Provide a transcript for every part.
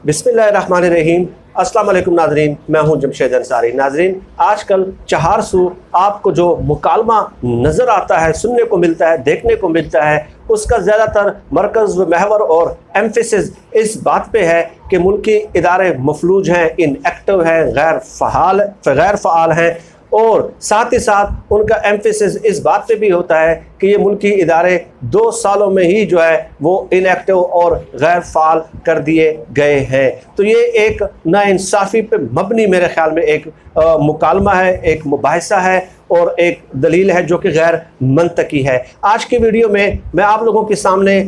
बिस्मिल्लाहिर्रहमानिर्रहीम। अस्सलाम वालेकुम नाजरीन, मैं हूं जमशेद अंसारी। नाजरीन, आजकल चहारसू आपको जो मुकालमा नज़र आता है, सुनने को मिलता है, देखने को मिलता है, उसका ज़्यादातर मरकज़ व महवर और एम्फेसिस इस बात पे है कि मुल्की इदारे मफलूज हैं, इनएक्टिव हैं, गैर फ़आल हैं, और साथ ही साथ उनका एम्फेसिस इस बात पे भी होता है कि ये मुल्की इदारे 2 सालों में ही जो है वो इनएक्टिव और गैर फ़ाल कर दिए गए हैं। तो ये एक नाइंसाफ़ी पे मबनी मेरे ख़्याल में एक मुकालमा है, एक मुबाहिसा है और एक दलील है जो कि गैर मंतकी है। आज की वीडियो में मैं आप लोगों के सामने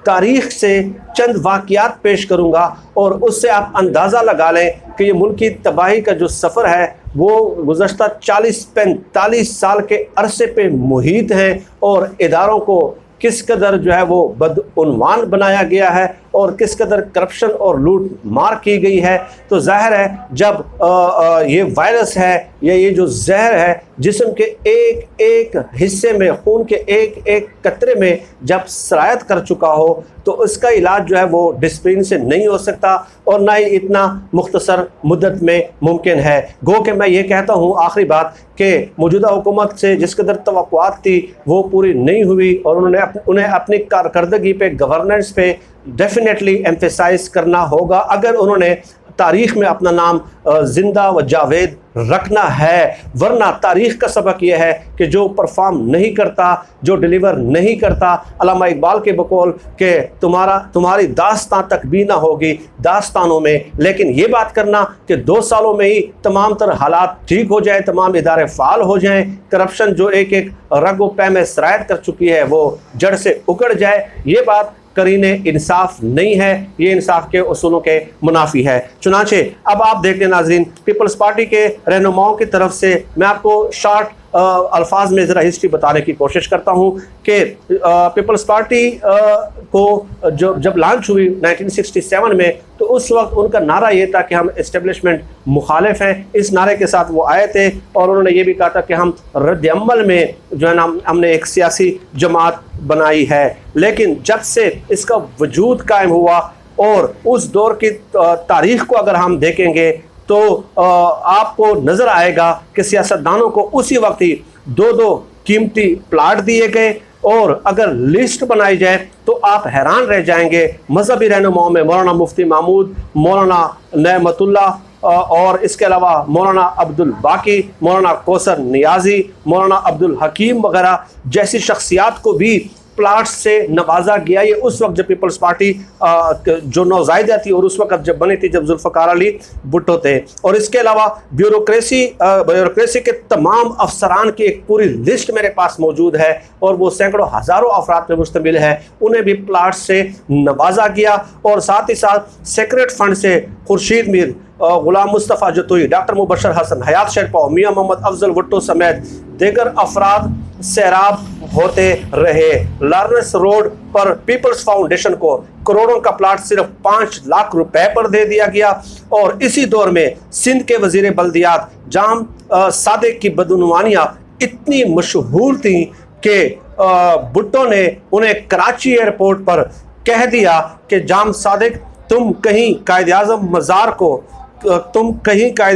तारीख़ से चंद वाक़यात पेश करूँगा और उससे आप अंदाज़ा लगा लें कि ये मुल्की तबाही का जो सफ़र है वो गुज़श्ता 40-45 साल के अरसे पे मुहीत हैं और इदारों को किस कदर जो है वो बदउन्वान बनाया गया है और किस कदर करप्शन और लूट मार की गई है। तो ज़ाहिर है जब ये वायरस है या ये जो जहर है जिस्म के एक एक हिस्से में, खून के एक एक कतरे में जब सरायत कर चुका हो तो उसका इलाज जो है वो डिस्प्लिन से नहीं हो सकता और ना ही इतना मुख्तसर मुद्दत में मुमकिन है। गो कि मैं ये कहता हूँ आखिरी बात कि मौजूदा हुकूमत से जिस कदर तवक्कुआत थी वो पूरी नहीं हुई और उन्हें अपनी कारकर्दगी पे, गवर्नेंस पे डेफिनेटली एम्फेसाइज करना होगा अगर उन्होंने तारीख़ में अपना नाम ज़िंदा व जावेद रखना है। वरना तारीख़ का सबक यह है कि जो परफॉर्म नहीं करता, जो डिलीवर नहीं करता, अल्लामा इकबाल के बकौल कि तुम्हारी दास्तां तक भी ना होगी दास्तानों में। लेकिन ये बात करना कि 2 सालों में ही तमाम तर हालात ठीक हो जाए, तमाम इदारे फ़ाल हो जाएँ, करप्शन जो एक एक रग व पै में सरायत कर चुकी है वो जड़ से उकड़ जाए, ये बात करीने इंसाफ नहीं है, ये इंसाफ के उसूलों के मुनाफी है। चुनांचे अब आप देख लें नाजरीन, पीपल्स पार्टी के रहनुमाओं की तरफ से मैं आपको शॉर्ट अल्फाज में ज़रा हिस्ट्री बताने की कोशिश करता हूँ कि पीपल्स पार्टी को जब लॉन्च हुई 1967 में तो उस वक्त उनका नारा ये था कि हम इस्टेब्लिशमेंट मुखालिफ हैं। इस नारे के साथ वो आए थे और उन्होंने ये भी कहा था कि हम रद्द-ए-अमल में जो है ना हमने एक सियासी जमात बनाई है। लेकिन जब से इसका वजूद कायम हुआ और उस दौर की तारीख़ को अगर हम देखेंगे तो आपको नज़र आएगा कि सियासतदानों को उसी वक्त ही 2-2 कीमती प्लाट दिए गए और अगर लिस्ट बनाई जाए तो आप हैरान रह जाएंगे। मजहबी रहनुमाओं में मौलाना मुफ्ती महमूद, मौलाना नेमतुल्लाह और इसके अलावा मौलाना अब्दुल बाकी, मौलाना कौसर नियाजी, मौलाना अब्दुल हकीम वगैरह जैसी शख्सियात को भी प्लाट्स से नवाजा गया। ये उस वक्त जब पीपल्स पार्टी जो नौज़ायदा थी और उस वक्त जब बनी थी जब जुल्फ़िकार अली भुट्टो थे। और इसके अलावा ब्यूरोक्रेसी के तमाम अफसरान की एक पूरी लिस्ट मेरे पास मौजूद है और वो सैकड़ों हज़ारों अफराद पर मुश्तमिल है, उन्हें भी प्लाट्स से नवाजा गया। और साथ ही साथ सेक्रेट फंड से खुर्शीद मीर, गुलाम मुस्तफ़ा जतोई, डॉक्टर मुबशर हसन, हयात शेरपा, मियाँ मोहम्मद अफजल भुट्टो समेत दीगर अफराद सैराब होते रहे। लॉरेंस रोड पर पीपल्स फाउंडेशन को करोड़ों का प्लाट सिर्फ 5 लाख रुपए पर दे दिया गया। और इसी दौर में सिंध के वजीर बल्दियात जाम सादिक की बदउनवानियाँ इतनी मशहूर थी कि भुट्टो ने उन्हें कराची एयरपोर्ट पर कह दिया कि जाम सादिक तुम कहीं कायद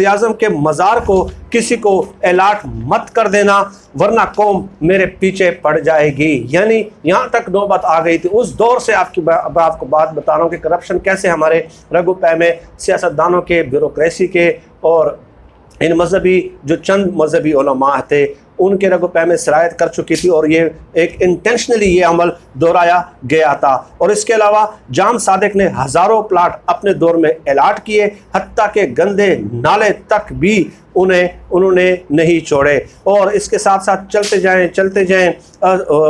आज़म के मज़ार को किसी को अलाट मत कर देना वरना कौम मेरे पीछे पड़ जाएगी। यानी यहाँ तक नौबत आ गई थी। उस दौर से आपको बात बता रहा हूँ कि करप्शन कैसे हमारे रगो पै में सियासतदानों के, ब्यूरोक्रेसी के और इन मजहबी जो चंद मजहबी उलमा थे उनके रगो पै में सरायत कर चुकी थी और ये एक इंटेंशनली ये अमल दोहराया गया था। और इसके अलावा जाम सादिक ने हज़ारों प्लाट अपने दौर में अलाट किए, हत्ता के गंदे नाले तक भी उन्होंने नहीं छोड़े। और इसके साथ साथ चलते जाएं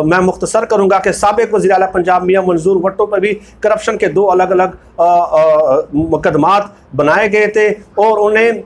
मैं मुख्तसर करूँगा कि साबिक़ वज़ीर आला पंजाब मियाँ मंजूर भुट्टो पर भी करप्शन के 2 अलग अलग मुकदमात बनाए गए थे और उन्हें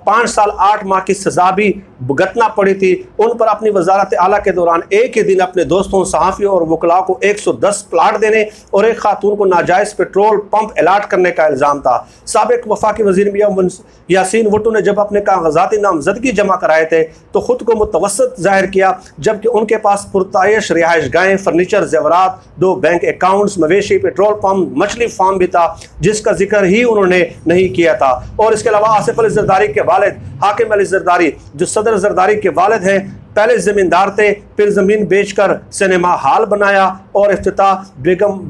5 साल 8 माह की सज़ा भी भुगतना पड़ी थी। उन पर अपनी वजारत आला के दौरान एक ही दिन अपने दोस्तों, सहाफ़ियों और वकला को 110 प्लाट देने और एक खातून को नाजायज़ पेट्रोल पंप अलाट करने का इल्ज़ाम था। साबिक़ वफाकी वज़ीर मियाँ यासीन भुट्टो ने जब अपने कागजात इंतखाबाती नामजदगी जमा कराए थे तो ख़ुद को मुतवस्सित ज़ाहिर किया, जबकि उनके पास पुरतायश रिहाइश गाहें, फर्नीचर, जेवरात, 2 बैंक अकाउंट्स, मवेशी, पेट्रोल पम्प, मछली फार्म भी था, जिसका जिक्र ही उन्होंने नहीं किया था। और इसके अलावा आसिफ अली ज़रदारी के वालिद हाकिम अली ज़रदारी, जो सदर ज़रदारी के वालिद हैं, पहले ज़मींदार थे, फिर ज़मीन बेचकर सिनेमा हॉल बनाया और इफ्तिताह बेगम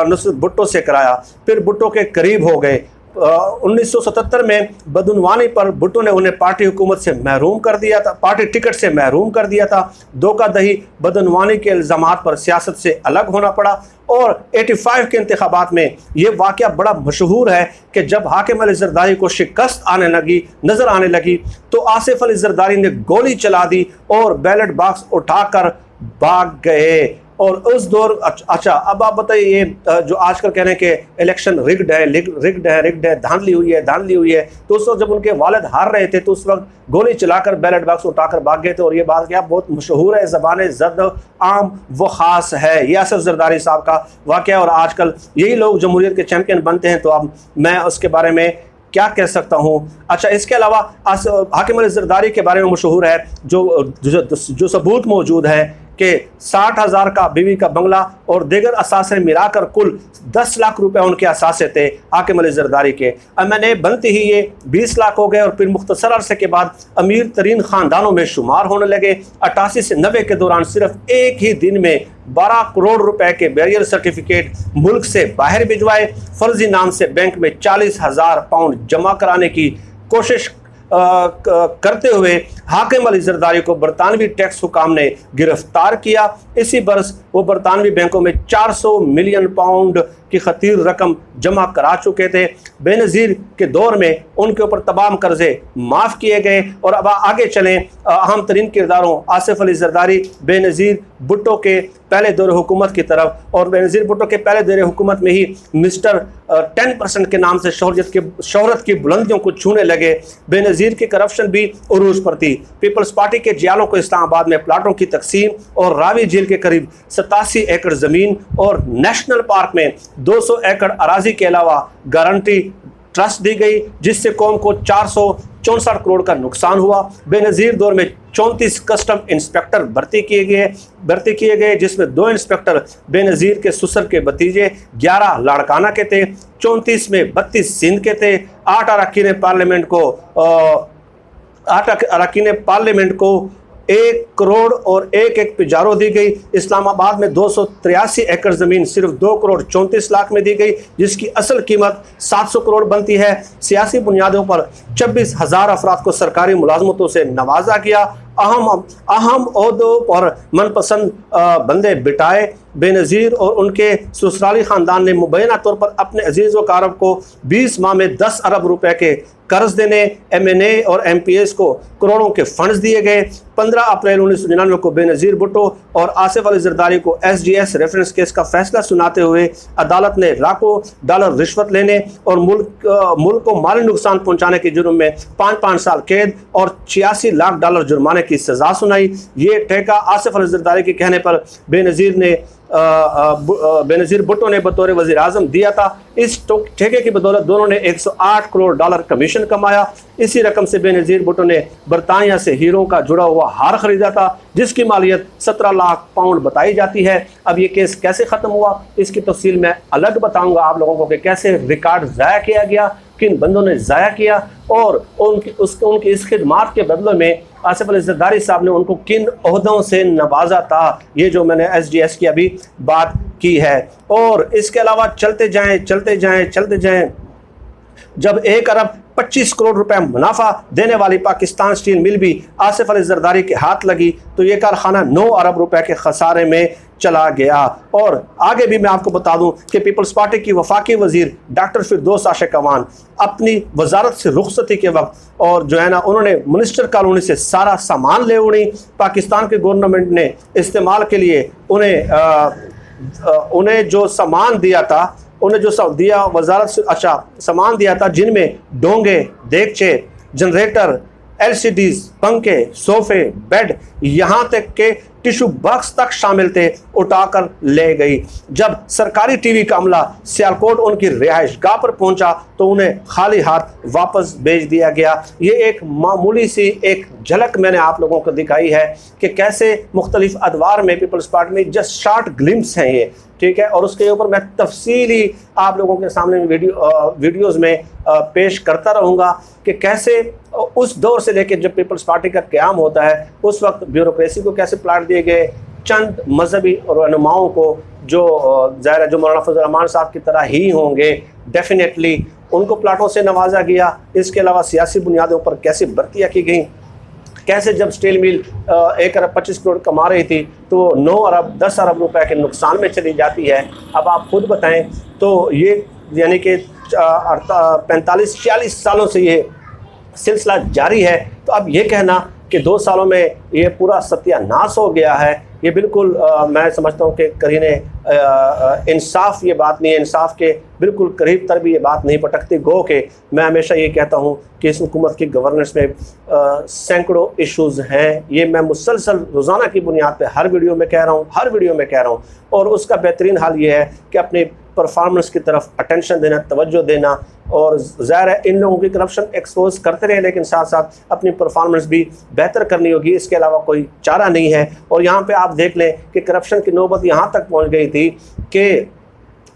नुसरत भुट्टो से कराया, फिर भुट्टो के करीब हो गए। 1977 में बदउनवानी पर भुट्टो ने उन्हें पार्टी हुकूमत से महरूम कर दिया था, पार्टी टिकट से महरूम कर दिया था। धोखाधही, बदउनवानी के इल्ज़ामात पर सियासत से अलग होना पड़ा। और 85 के इंतखाबात में ये वाक़या बड़ा मशहूर है कि जब हाकिम अली ज़रदारी को शिकस्त नज़र आने लगी तो आसिफ अली ज़रदारी ने गोली चला दी और बैलेट बॉक्स उठाकर भाग गए। और उस दौर अच्छा, अब आप बताइए, ये जो आजकल कह रहे हैं कि इलेक्शन रिग्ड है, धांधली हुई है, तो उस वक्त जब उनके वालिद हार रहे थे तो उस वक्त गोली चलाकर बैलेट बॉक्स उठाकर भाग गए थे। और ये बात क्या बहुत मशहूर है, ज़बान ज़द आम व ख़ास है, ये आसिफ ज़रदारी साहब का वाक़या। और आजकल यही लोग जमहूरियत के चैम्पियन बनते हैं, तो अब मैं उसके बारे में क्या कह सकता हूँ। अच्छा, इसके अलावा हाकिम अली ज़रदारी के बारे में मशहूर है जो सबूत मौजूद है कि 60,000 का बीवी का बंगला और दीगर असासे मिलाकर कुल 10 लाख रुपए उनके असासे थे हाकिम अली ज़रदारी के। मैंने बनते ही ये 20 लाख हो गए और फिर मुख्तसर अरसे के बाद अमीर तरीन ख़ानदानों में शुमार होने लगे। 88 से 90 के दौरान सिर्फ एक ही दिन में 12 करोड़ रुपए के बैरियर सर्टिफिकेट मुल्क से बाहर भिजवाए। फर्जी नाम से बैंक में 40,000 पाउंड जमा कराने की कोशिश करते हुए हाकिम अली ज़रदारी को बरतानवी टैक्स हुकाम ने गिरफ्तार किया। इसी बरस वो बरतानवी बैंकों में 400 मिलियन पाउंड की खतीर रकम जमा करा चुके थे। बेनज़ीर के दौर में उनके ऊपर तमाम कर्जे माफ़ किए गए। और अब आगे चलें, अहम तरीन किरदारों आसिफ अली ज़रदारी, बेनज़ीर भुट्टो के पहले दौर हुकूमत की तरफ। और बेनज़ीर भुट्टो के पहले दौर हुकूमत में ही मिस्टर 10% के नाम से शोहरत की बुलंदियों को छूने लगे। बेनज़ीर की करप्शन भी उरूज पर थी। पीपल्स पार्टी के जियालों को इस्लामाबाद में प्लाटों की तकसीम और रावी झील के करीब 87 एकड़ ज़मीन और नेशनल पार्क में 200 एकड़ अराजी के अलावा गारंटी ट्रस्ट दी गई, जिससे कौम को 464 करोड़ का नुकसान हुआ। बेनज़ीर दौर में 34 कस्टम इंस्पेक्टर भर्ती किए गए, जिसमें 2 इंस्पेक्टर बेनज़ीर के ससुर के भतीजे, 11 लाड़काना के थे, 34 में 32 सिंध के थे, 8 अरकान पार्लियामेंट को 1 करोड़ और 1 पिजारो दी गई। इस्लामाबाद में 283 एकड़ ज़मीन सिर्फ 2 करोड़ 34 लाख में दी गई, जिसकी असल कीमत 700 करोड़ बनती है। सियासी बुनियादों पर 26,000 अफराद को सरकारी मुलाजमतों से नवाजा गया। अहम ओहदों पर मनपसंद बंदे बिठाए। बेनज़ीर और उनके ससुराली ख़ानदान ने मुबैना तौर पर अपने अजीज़ व कारब को 20 माह में 10 अरब रुपए के कर्ज देने, MNA और MPS को करोड़ों के फंड्स दिए गए। 15 अप्रैल 1999 को बेनज़ीर भुट्टो और आसिफ अली ज़रदारी को SGS रेफरेंस केस का फैसला सुनाते हुए अदालत ने लाखों डॉलर रिश्वत लेने और मुल्क को माली नुकसान पहुंचाने के जुर्म में 5 साल कैद और 86 लाख डॉलर जुर्माने की सज़ा सुनाई। ये ठेका आसिफ अली ज़रदारी के कहने पर बेनज़ीर भुट्टो ने बतौर वज़ीर आज़म दिया था। इस ठेके की बदौलत दोनों ने 108 करोड़ डॉलर कमीशन कमाया। इसी रकम से बेनज़ीर भुट्टो ने बरतानिया से हीरों का जुड़ा हुआ हार खरीदा था, जिसकी मालियत 17 लाख पाउंड बताई जाती है। अब ये केस कैसे ख़त्म हुआ, इसकी तफसील मैं अलग बताऊंगा आप लोगों को कि कैसे रिकॉर्ड ज़ाया किया गया, किन बंदों ने ज़ाया किया और उनकी इस खिदमात के बदले में आसिफ अली ज़रदारी साहब ने उनको किन ओहदों से नवाजा था। ये जो मैंने SGS की अभी बात की है। और इसके अलावा चलते जाएं जब 1 अरब 25 करोड़ रुपए मुनाफा देने वाली पाकिस्तान स्टील मिल भी आसिफ अली ज़रदारी के हाथ लगी तो ये कारखाना 9 अरब रुपए के खसारे में चला गया। और आगे भी मैं आपको बता दूं कि पीपल्स पार्टी की वफाकी वजीर डॉक्टर फिरदौस आशिक अवान अपनी वजारत से रुखसती के वक्त और जो है ना उन्होंने मिनिस्टर कॉलोनी से सारा सामान ले उड़ी। पाकिस्तान के गवर्नमेंट ने इस्तेमाल के लिए उन्हें जो सामान दिया था, वजारत से सामान दिया था, जिनमें डोंगे, देगचे, जनरेटर, LCDs, पंखे, सोफे, बेड, यहाँ तक के टिश्यू बॉक्स तक शामिल थे, उठाकर ले गई। जब सरकारी टीवी का अमला सियालकोट उनकी रिहाइश गाह पर पहुंचा तो उन्हें खाली हाथ वापस भेज दिया गया। ये एक मामूली सी एक झलक मैंने आप लोगों को दिखाई है कि कैसे मुख्तलिफ अदवार में पीपल्स पार्टी में जस्ट शॉर्ट ग्लिम्स हैं ये, ठीक है। और उसके ऊपर मैं तफसीली आप लोगों के सामने वीडियोज़ में पेश करता रहूँगा कि कैसे उस दौर से लेकर जब पीपल्स पार्टी का क़याम होता है उस वक्त ब्यूरोक्रेसी को कैसे प्लाट दिए गए, चंद मजहबी रहनुमाओं को जो ज़ाहिर है जो मौलाना फजल रहमान साहब की तरह ही होंगे डेफिनेटली उनको प्लाटों से नवाजा गया। इसके अलावा सियासी बुनियादों पर कैसे भर्तियाँ की गई, कैसे जब स्टील मिल 1 अरब 25 करोड़ कमा रही थी तो 9 अरब 10 अरब रुपए के नुकसान में चली जाती है। अब आप खुद बताएं, तो ये यानी कि 45-46 सालों से ये सिलसिला जारी है। तो अब ये कहना कि 2 सालों में ये पूरा सत्यानाश हो गया है, ये बिल्कुल मैं समझता हूँ कि करीने इंसाफ ये बात नहीं है, इंसाफ के बिल्कुल करीब तर भी ये बात नहीं पटकती। गो के मैं हमेशा ये कहता हूँ कि इस हुकूमत की गवर्नेंस में सैकड़ों इश्यूज़ हैं। ये मैं मुसलसल रोज़ाना की बुनियाद पे हर वीडियो में कह रहा हूँ और उसका बेहतरीन हाल ये है कि अपनी परफॉर्मेंस की तरफ अटेंशन देना, तवज्जो देना। और ज़ाहिर है इन लोगों की करप्शन एक्सपोज करते रहे लेकिन साथ साथ अपनी परफॉर्मेंस भी बेहतर करनी होगी, इसके अलावा कोई चारा नहीं है। और यहाँ पे आप देख लें कि करप्शन की नौबत यहाँ तक पहुँच गई थी कि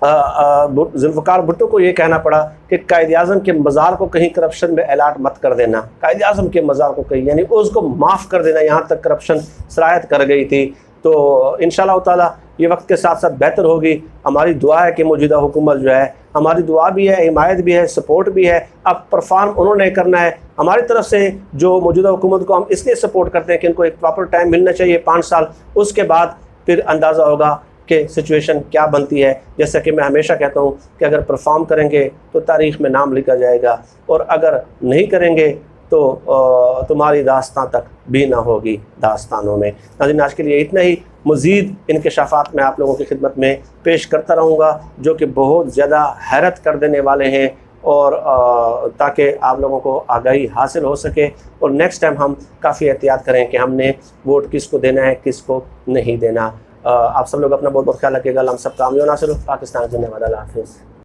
जुल्फ़िकार भुट्टो को ये कहना पड़ा कि कायद-ए-आज़म के मज़ार को कहीं करप्शन में अलॉट मत कर देना, कायद-ए-आज़म के मज़ार को कहीं यानी उसको माफ़ कर देना, यहाँ तक करप्शन सरायत कर गई थी। तो इंशाअल्लाह ताला ये वक्त के साथ साथ बेहतर होगी। हमारी दुआ है कि मौजूदा हुकूमत जो है, हमारी दुआ भी है, हिमायत भी है, सपोर्ट भी है। अब परफॉर्म उन्होंने करना है हमारी तरफ से। जो मौजूदा हुकूमत को हम इसलिए सपोर्ट करते हैं कि इनको एक प्रॉपर टाइम मिलना चाहिए 5 साल, उसके बाद फिर अंदाज़ा होगा कि सिचुएशन क्या बनती है। जैसा कि मैं हमेशा कहता हूँ कि अगर परफॉर्म करेंगे तो तारीख़ में नाम लिखा जाएगा और अगर नहीं करेंगे तो तुम्हारी दास्तां तक भी ना होगी दास्तानों में। नाज़रीन, आज के लिए इतना ही। मज़ीद इंकशाफात में आप लोगों की खिदमत में पेश करता रहूँगा जो कि बहुत ज़्यादा हैरत कर देने वाले हैं और ताकि आप लोगों को आगाही हासिल हो सके और नेक्स्ट टाइम हम काफ़ी एहतियात करें कि हमने वोट किसको देना है, किसको नहीं देना। आप सब लोग अपना बहुत बहुत ख्याल रखिएगा। हम सब कामयाब नासिर पाकिस्तान। धन्यवाद। अल्लाह हाफ़िज़।